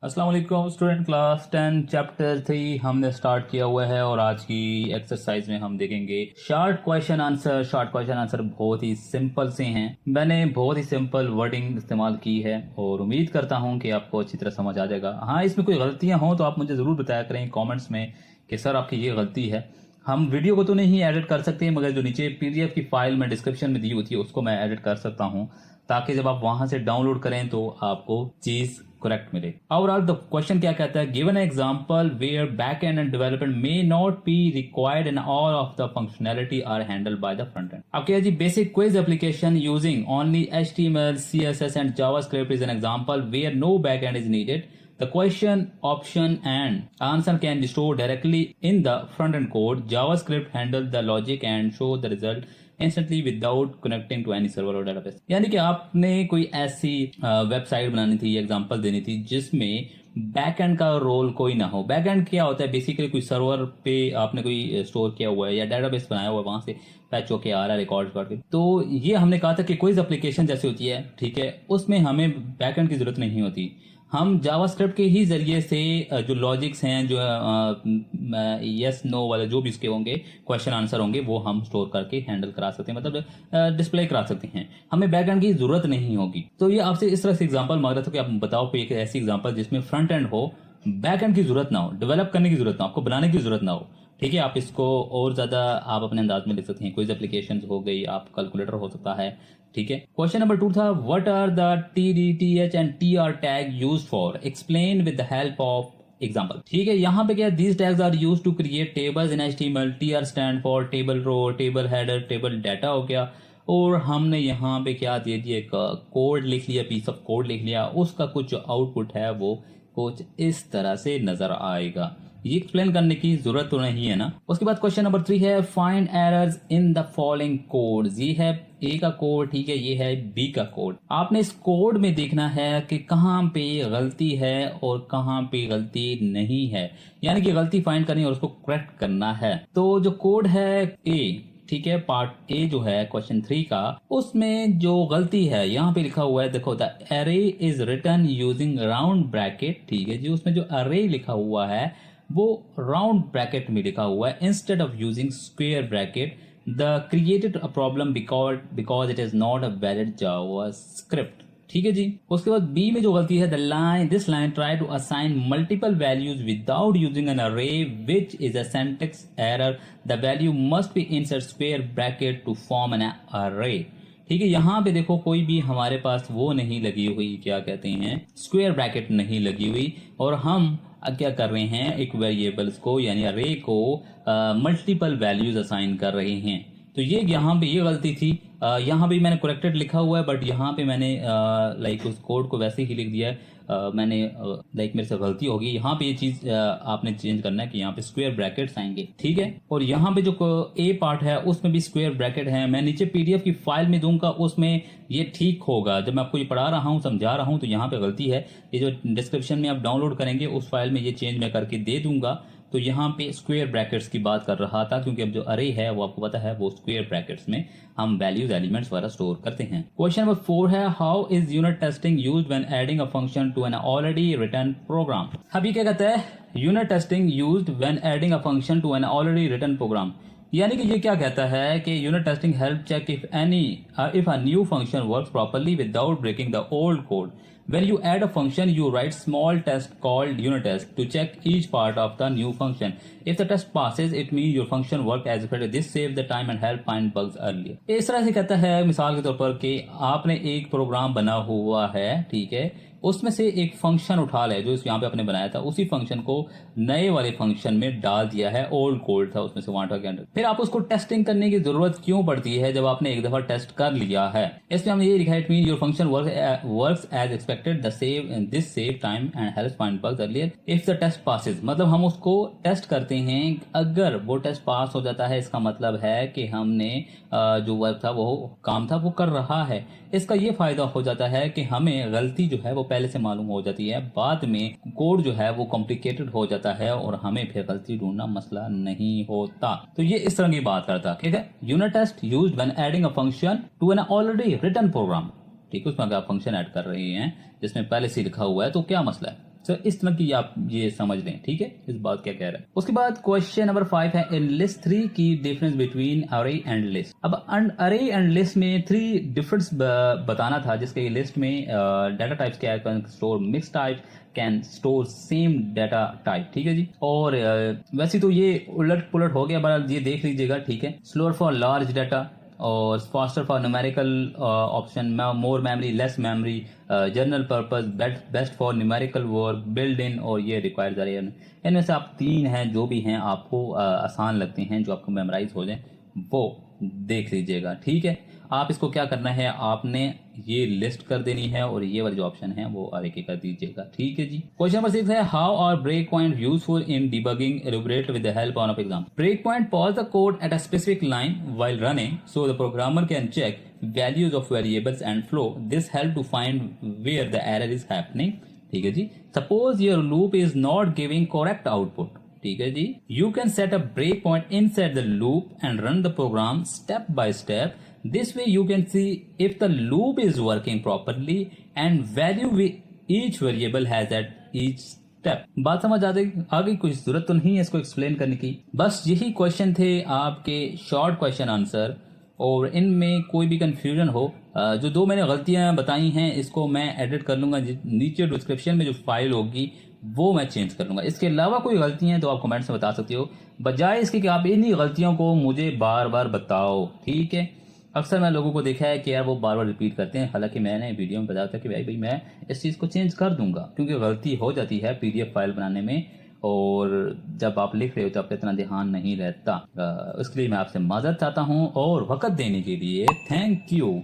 अस्सलाम वालेकुम student. Class 10 chapter 3 हमने स्टार्ट किया हुआ है और आज की एक्सरसाइज में हम देखेंगे short question answer. Short question answer बहुत ही सिंपल से हैं। मैंने बहुत ही सिंपल वर्डिंग इस्तेमाल की है और उम्मीद करता हूं कि आपको अच्छी तरह समझ आ जाएगा। हाँ, इसमें कोई गलतियां हों तो आप मुझे ज़रूर बताया करें कॉमेंट्स में कि सर आपकी ये गलती है। हम वीडियो को तो नहीं एडिट कर सकते मगर जो नीचे पीडीएफ की फाइल में डिस्क्रिप्शन में दी होती है उसको मैं एडिट कर सकता हूं ताकि जब आप वहां से डाउनलोड करें तो आपको चीज करेक्ट मिले। ओवरऑल द क्वेश्चन क्या कहता है, given example where back end and development may not be required and all of the functionality are handled by the front end. अब क्या जी, basic quiz application using only HTML CSS and JavaScript is an example where no back end is needed. The question, option and answer can be stored directly in the front-end code. JavaScript handles the logic and show the result instantly without connecting to any server or database. यानी कि आपने कोई ऐसी website बनानी थी, example देनी थी जिसमें बैकएंड का रोल कोई ना हो। बैकएंड क्या होता है, बेसिकली कोई सर्वर पे आपने कोई स्टोर किया हुआ है या डेटाबेस बनाया हुआ है, वहां से फैच होके आ रहा है रिकॉर्ड करके। तो ये हमने कहा था कि कोई एप्लीकेशन जैसी होती है, ठीक है, उसमें हमें बैकएंड की जरूरत नहीं होती। हम जावास्क्रिप्ट के ही जरिए से जो लॉजिक्स हैं, जो यस नो वाले जो भी इसके होंगे क्वेश्चन आंसर होंगे, वो हम स्टोर करके हैंडल करा सकते हैं, मतलब डिस्प्ले करा सकते हैं। हमें बैकएंड की जरूरत नहीं होगी। तो ये आपसे इस तरह से एग्जांपल मांग रहा था कि आप बताओ कोई एक ऐसी एग्जांपल जिसमें फ्रंट एंड हो, बैकएंड की जरूरत ना हो, डेवलप करने की जरूरत ना हो, आपको बनाने की जरूरत ना हो। ठीक है, आप इसको और ज्यादा आप अपने अंदाज में लिख सकते हैं। कोई एप्लीकेशन हो गई, आप कैलकुलेटर हो सकता है। ठीक है, क्वेश्चन नंबर 2 था what are the TDTH and TR tag used for, explain with the help of example. ठीक है, यहाँ पे क्या, these tags are used to create tables in HTML. TR stand for table row, table header, table data हो गया। और हमने यहाँ पे क्या दे दिया, एक कोड लिख लिया, पीस ऑफ कोड लिख लिया, उसका कुछ आउटपुट है वो कुछ इस तरह से नजर आएगा। ये एक्सप्लेन करने की जरूरत तो नहीं है ना। उसके बाद क्वेश्चन नंबर 3 है find errors in the following code. ये है ए का कोड, ठीक है, ये है बी का कोड। आपने इस कोड में देखना है कि कहाँ पे गलती है और कहाँ पे गलती नहीं है, यानी कि गलती फाइंड करनी और उसको करेक्ट करना है। तो जो कोड है ए, ठीक है, पार्ट ए जो है क्वेश्चन 3 का, उसमें जो गलती है यहाँ पे लिखा हुआ है, देखो the array is written using round bracket. ठीक है जी, उसमें जो अरे लिखा हुआ है वो राउंड ब्रैकेट में लिखा हुआ है instead of using square bracket. The created a problem because it is not a valid JavaScript. ठीक है जी। उसके बाद बी में जो गलती है, this line try to assign multiple values without using an array which is a syntax error. The value must be insert square bracket to form an array. ठीक है, यहाँ पे देखो कोई भी हमारे पास वो नहीं लगी हुई, क्या कहते हैं, स्क्वायर ब्रैकेट नहीं लगी हुई, और हम क्या कर रहे हैं, एक वेरिएबल्स को यानी अरे को मल्टीपल वैल्यूज असाइन कर रहे हैं। तो ये यहाँ पे ये गलती थी। यहाँ भी मैंने करेक्टेड लिखा हुआ है बट यहाँ पे मैंने लाइक उस कोड को वैसे ही लिख दिया है। मैंने लाइक मेरे से गलती होगी, यहाँ पे ये चीज आपने चेंज करना है कि यहाँ पे स्क्वायर ब्रैकेट्स आएंगे। ठीक है, और यहाँ पे जो ए पार्ट है उसमें भी स्क्वायर ब्रैकेट है। मैं नीचे पीडीएफ की फाइल में दूंगा, उसमें ये ठीक होगा। जब मैं आपको ये पढ़ा रहा हूँ, समझा रहा हूँ, तो यहाँ पे गलती है। ये जो डिस्क्रिप्शन में आप डाउनलोड करेंगे उस फाइल में ये चेंज मैं करके दे दूंगा। तो यहाँ पे स्क्वायर ब्रैकेट्स की बात कर रहा था क्योंकि अब जो अरे है वो आपको पता है वो स्क्वायर ब्रैकेट्स में हम वैल्यूज एलिमेंट्स वगैरह स्टोर करते हैं। क्वेश्चन नंबर 4 है how is unit testing used when adding a function to an already written program. अभी क्या कहता है, unit testing used when adding a function to an already written program. यानी कि ये क्या कहता है कि unit testing help check if a new function works properly without breaking the old code. When you add a function, you write small test called unit test to check each part of the new function. If the test passes, it means your function worked as expected. This saves the time and help find bugs earlier. इस तरह से कहता है मिसाल के तौर पर कि आपने एक प्रोग्राम बना हुआ है, ठीक है, उसमें से एक फंक्शन उठा लिया जो यहाँ पे आपने बनाया था, उसी फंक्शन को नए वाले फंक्शन में डाल दिया है, ओल्ड कोड था उसमें से वहां के अंदर। फिर आप उसको टेस्टिंग करने की जरूरत क्यों पड़ती है जब आपने एक दफा टेस्ट कर लिया है। इसमें हमने ये लिखा है, it mean your function works as expected, this save time and helps find bugs earlier if the test passes. मतलब हम उसको टेस्ट करते हैं, अगर वो टेस्ट पास हो जाता है इसका मतलब है कि हमने जो वर्क था वो काम था वो कर रहा है। इसका ये फायदा हो जाता है कि हमें गलती जो है वो पहले से मालूम हो जाती है, बाद में कोड जो है वो कॉम्प्लिकेटेड हो जाता है और हमें फिर गलती ढूंढना मसला नहीं होता। तो ये इस तरह की बात करता है। ठीक है, unit test used when adding a function to an already written program. ठीक है, उसमें अगर आप फंक्शन ऐड कर रहे हैं जिसमें पहले से लिखा हुआ है तो क्या मसला है। सो इस तरह की आप ये समझ लें, ठीक है, इस बात क्या कह रहा है। उसके बाद क्वेश्चन नंबर 5 है, इन लिस्ट 3 की डिफरेंस बिटवीन अरे एंड लिस्ट। अब अरे एंड लिस्ट में 3 डिफरेंस बताना था, जिसके लिस्ट में डाटा टाइप्स क्या है, store mix type, can store same data type, ठीक है जी। और वैसे तो ये उलट पुलट हो गया, बहरहाल ये देख लीजिएगा, ठीक है। स्लोअर फॉर लार्ज डाटा और faster for numerical option, more memory less memory, general purpose, best for numerical work, build in, और ये रिक्वायर्ड अरे। इनमें से आप 3 हैं जो भी हैं आपको आसान लगते हैं, जो आपको मेमोराइज हो जाए वो देख लीजिएगा, ठीक है। आप इसको क्या करना है, आपने ये लिस्ट कर देनी है और ये वाले जो ऑप्शन है वो आगे के कर दीजिएगा, ठीक है जी। क्वेश्चन नंबर 6 है, how are break point useful in debugging, elaborate with the help of example. Break point pause the code at a specific line while running so the programmer can check values of variables and flow. This help to find where the error is happening, ठीक है जी। Suppose your loop is not giving correct output, ठीक है जी। You can set a breakpoint inside the loop and run the program step by step. This way you can see if the loop is working properly and value each variable has at each step. बात समझ आ गई? आगे कुछ जरूरत तो नहीं है इसको एक्सप्लेन करने की, बस यही क्वेश्चन थे आपके शॉर्ट क्वेश्चन आंसर। और इनमें कोई भी कंफ्यूजन हो, जो 2 मैंने गलतियां बताई हैं इसको मैं एडिट कर लूंगा, नीचे डिस्क्रिप्शन में जो फाइल होगी वो मैं चेंज कर लूंगा। इसके अलावा कोई गलतियां हैं तो आप कमेंट्स में बता सकते हो, बजाय इसके कि आप इन्हीं गलतियों को मुझे बार बार बताओ, ठीक है। अक्सर मैं लोगों को देखा है कि यार वो बार बार रिपीट करते हैं, हालांकि मैंने वीडियो में बताया था कि भाई मैं इस चीज़ को चेंज कर दूंगा, क्योंकि गलती हो जाती है PDF फाइल बनाने में, और जब आप लिख रहे हो तो आपका इतना ध्यान नहीं रहता। इसके लिए मैं आपसे माजरत चाहता हूँ, और वक्त देने के लिए थैंक यू।